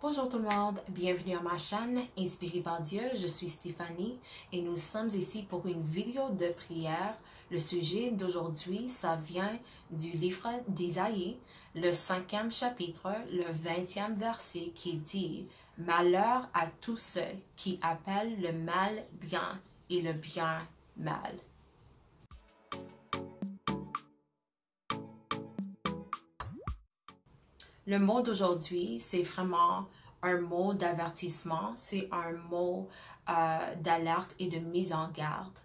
Bonjour tout le monde, bienvenue à ma chaîne Inspirée par Dieu, je suis Stéphanie et nous sommes ici pour une vidéo de prière. Le sujet d'aujourd'hui, ça vient du livre d'Isaïe, le 5e chapitre, le 20e verset qui dit « Malheur à tous ceux qui appellent le mal bien et le bien mal. » Le mot d'aujourd'hui, c'est vraiment un mot d'avertissement, c'est un mot d'alerte et de mise en garde.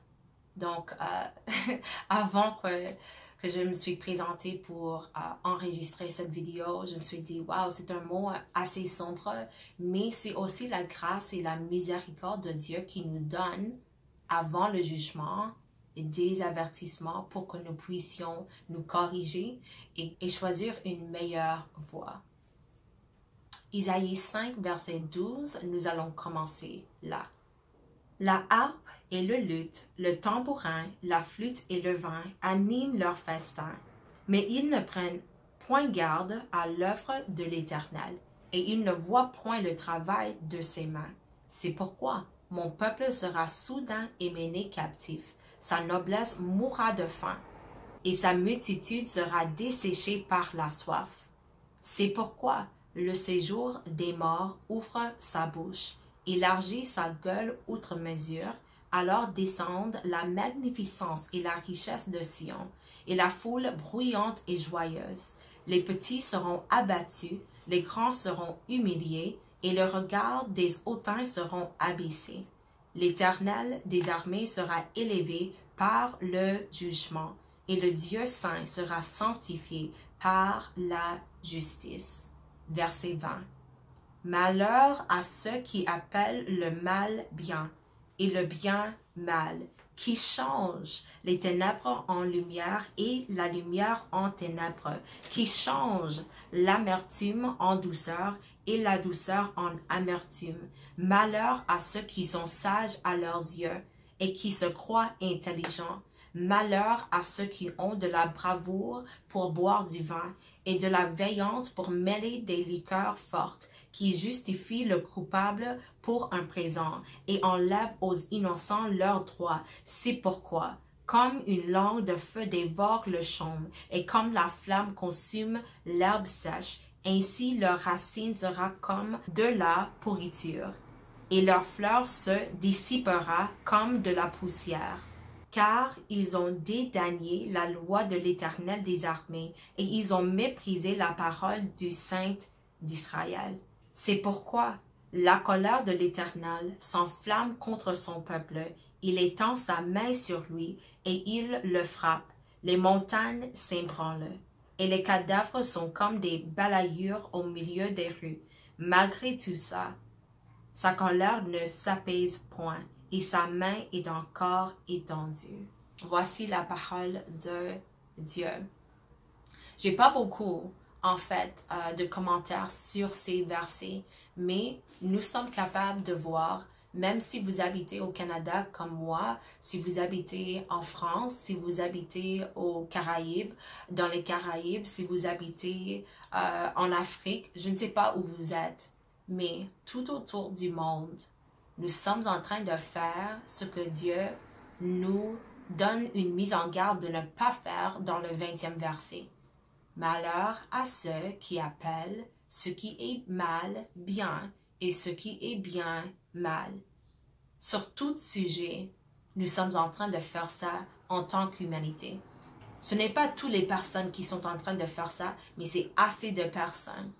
Donc, avant que je me suis présentée pour enregistrer cette vidéo, je me suis dit, wow, c'est un mot assez sombre, mais c'est aussi la grâce et la miséricorde de Dieu qui nous donne avant le jugement des avertissements pour que nous puissions nous corriger et choisir une meilleure voie. Isaïe 5, verset 12, nous allons commencer là. La harpe et le luth, le tambourin, la flûte et le vin animent leur festin, mais ils ne prennent point garde à l'œuvre de l'Éternel, et ils ne voient point le travail de ses mains. C'est pourquoi mon peuple sera soudain mené captif, sa noblesse mourra de faim, et sa multitude sera desséchée par la soif. C'est pourquoi le séjour des morts ouvre sa bouche, élargit sa gueule outre mesure, alors descendent la magnificence et la richesse de Sion, et la foule bruyante et joyeuse. Les petits seront abattus, les grands seront humiliés, et le regard des hautains seront abaissés. L'Éternel des armées sera élevé par le jugement, et le Dieu saint sera sanctifié par la justice. Verset 20. Malheur à ceux qui appellent le mal bien et le bien mal, qui changent les ténèbres en lumière et la lumière en ténèbres, qui changent l'amertume en douceur et la douceur en amertume. Malheur à ceux qui sont sages à leurs yeux et qui se croient intelligents. Malheur à ceux qui ont de la bravoure pour boire du vin et de la veillance pour mêler des liqueurs fortes, qui justifient le coupable pour un présent et enlèvent aux innocents leurs droits. C'est pourquoi, comme une langue de feu dévore le chaume et comme la flamme consume l'herbe sèche, ainsi leur racine sera comme de la pourriture, et leur fleur se dissipera comme de la poussière. Car ils ont dédaigné la loi de l'Éternel des armées, et ils ont méprisé la parole du Saint d'Israël. C'est pourquoi la colère de l'Éternel s'enflamme contre son peuple. Il étend sa main sur lui, et il le frappe. Les montagnes s'ébranlent, et les cadavres sont comme des balayures au milieu des rues. Malgré tout ça, sa colère ne s'apaise point, et sa main est encore étendue. Voici la parole de Dieu. J'ai pas beaucoup, en fait, de commentaires sur ces versets, mais nous sommes capables de voir, même si vous habitez au Canada comme moi, si vous habitez en France, si vous habitez aux Caraïbes, dans les Caraïbes, si vous habitez en Afrique, je ne sais pas où vous êtes, mais tout autour du monde, nous sommes en train de faire ce que Dieu nous donne une mise en garde de ne pas faire dans le 20e verset. Malheur à ceux qui appellent ce qui est mal bien et ce qui est bien mal. Sur tout sujet, nous sommes en train de faire ça en tant qu'humanité. Ce n'est pas toutes les personnes qui sont en train de faire ça, mais c'est assez de personnes.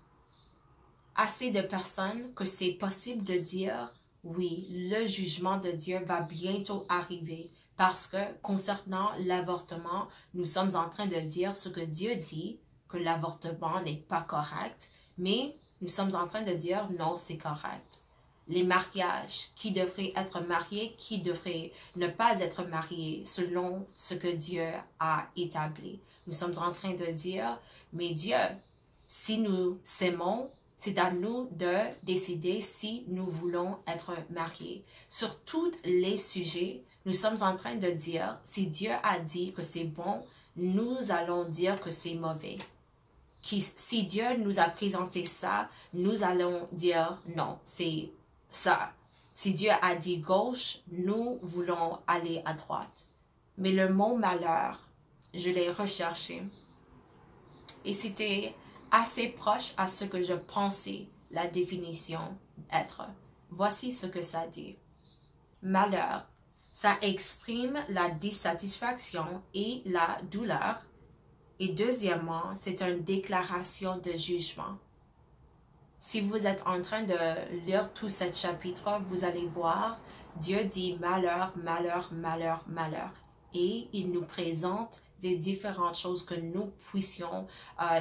Assez de personnes que c'est possible de dire oui, le jugement de Dieu va bientôt arriver parce que concernant l'avortement, nous sommes en train de dire ce que Dieu dit, que l'avortement n'est pas correct, mais nous sommes en train de dire non, c'est correct. Les mariages, qui devraient être mariés, qui devraient ne pas être mariés selon ce que Dieu a établi. Nous sommes en train de dire, mais Dieu, si nous s'aimons, c'est à nous de décider si nous voulons être mariés. Sur tous les sujets, nous sommes en train de dire, si Dieu a dit que c'est bon, nous allons dire que c'est mauvais. si Dieu nous a présenté ça, nous allons dire non, c'est ça. Si Dieu a dit gauche, nous voulons aller à droite. Mais le mot malheur, je l'ai recherché et c'était assez proche à ce que je pensais la définition être. Voici ce que ça dit. Malheur, ça exprime la dissatisfaction et la douleur. Et deuxièmement, c'est une déclaration de jugement. Si vous êtes en train de lire tout ce chapitre, vous allez voir, Dieu dit malheur, malheur, malheur, malheur. Et il nous présente des différentes choses que nous puissions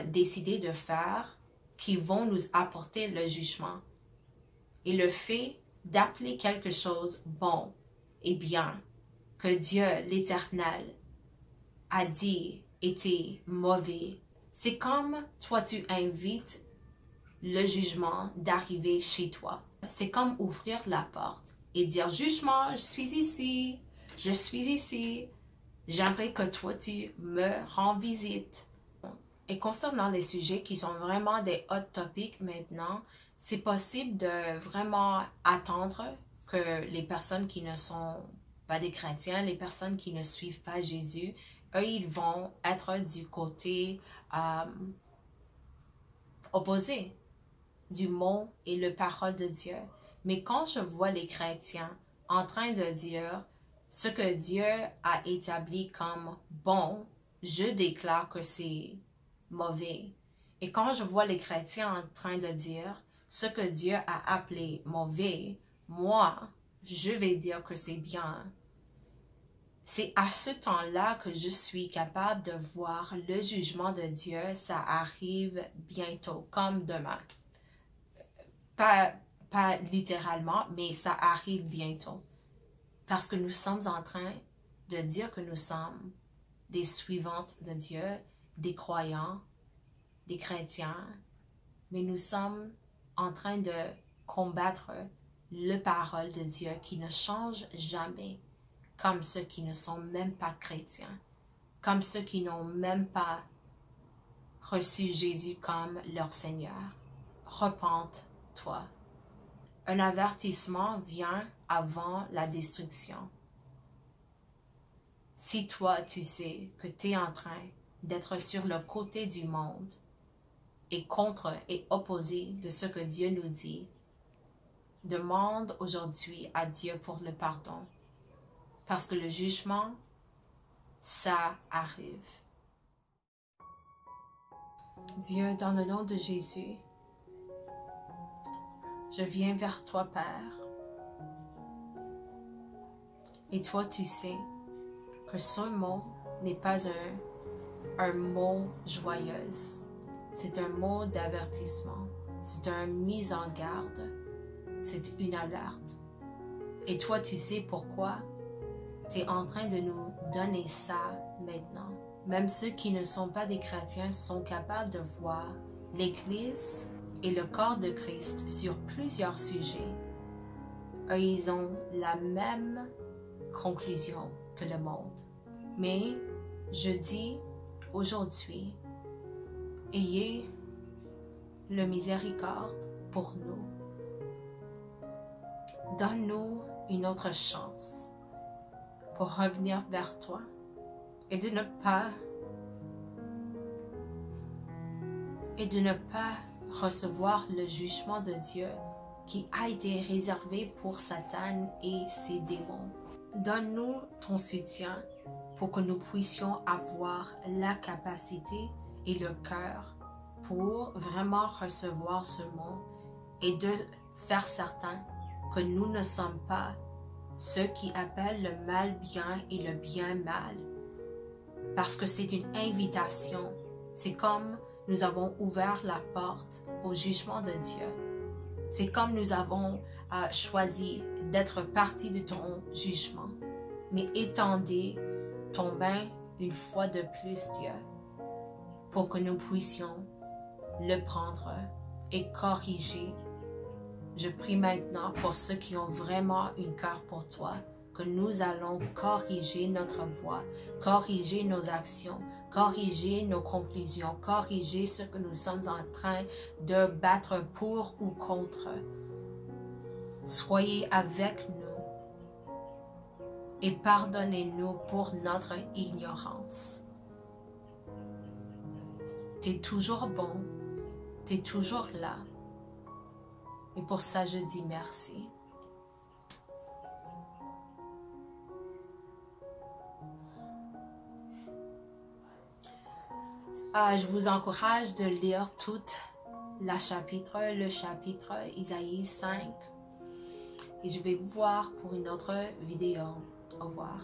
décider de faire qui vont nous apporter le jugement. Et le fait d'appeler quelque chose bon et bien, que Dieu, l'Éternel, a dit était mauvais, c'est comme toi tu invites le jugement d'arriver chez toi. C'est comme ouvrir la porte et dire jugement, je suis ici, j'aimerais que toi tu me rends visite. Et concernant les sujets qui sont vraiment des hot topics maintenant, c'est possible de vraiment attendre que les personnes qui ne sont pas des chrétiens, les personnes qui ne suivent pas Jésus, eux, ils vont être du côté opposé du mot et la parole de Dieu. Mais quand je vois les chrétiens en train de dire ce que Dieu a établi comme bon, je déclare que c'est mauvais. Et quand je vois les chrétiens en train de dire ce que Dieu a appelé mauvais, moi, je vais dire que c'est bien. C'est à ce temps-là que je suis capable de voir le jugement de Dieu, ça arrive bientôt, comme demain. Pas littéralement, mais ça arrive bientôt. Parce que nous sommes en train de dire que nous sommes des suivantes de Dieu, des croyants, des chrétiens, mais nous sommes en train de combattre la parole de Dieu qui ne change jamais, comme ceux qui ne sont même pas chrétiens, comme ceux qui n'ont même pas reçu Jésus comme leur Seigneur. Repente-toi. Un avertissement vient avant la destruction. Si toi, tu sais que tu es en train d'être sur le côté du monde et contre et opposé de ce que Dieu nous dit, demande aujourd'hui à Dieu pour le pardon. Parce que le jugement, ça arrive. Dieu, dans le nom de Jésus, je viens vers toi, Père. Et toi, tu sais que ce mot n'est pas un mot joyeux. C'est un mot d'avertissement. C'est une mise en garde. C'est une alerte. Et toi, tu sais pourquoi tu es en train de nous donner ça maintenant. Même ceux qui ne sont pas des chrétiens sont capables de voir l'Église et le corps de Christ sur plusieurs sujets. Eux, ils ont la même conclusion que le monde. Mais je dis aujourd'hui, ayez le miséricorde pour nous. Donne-nous une autre chance pour revenir vers toi et de ne pas recevoir le jugement de Dieu qui a été réservé pour Satan et ses démons. Donne-nous ton soutien pour que nous puissions avoir la capacité et le cœur pour vraiment recevoir ce mot et de faire certain que nous ne sommes pas ceux qui appellent le mal bien et le bien mal. Parce que c'est une invitation. C'est comme nous avons ouvert la porte au jugement de Dieu. C'est comme nous avons choisi d'être partie de ton jugement. Mais étendez ton bain une fois de plus, Dieu, pour que nous puissions le prendre et corriger. Je prie maintenant pour ceux qui ont vraiment un cœur pour toi, que nous allons corriger notre voix, corriger nos actions, corriger nos conclusions, corriger ce que nous sommes en train de battre pour ou contre. Soyez avec nous et pardonnez-nous pour notre ignorance. Tu es toujours bon, tu es toujours là. Et pour ça, je dis merci. Je vous encourage de lire tout le chapitre Isaïe 5. Et je vais vous voir pour une autre vidéo. Au revoir.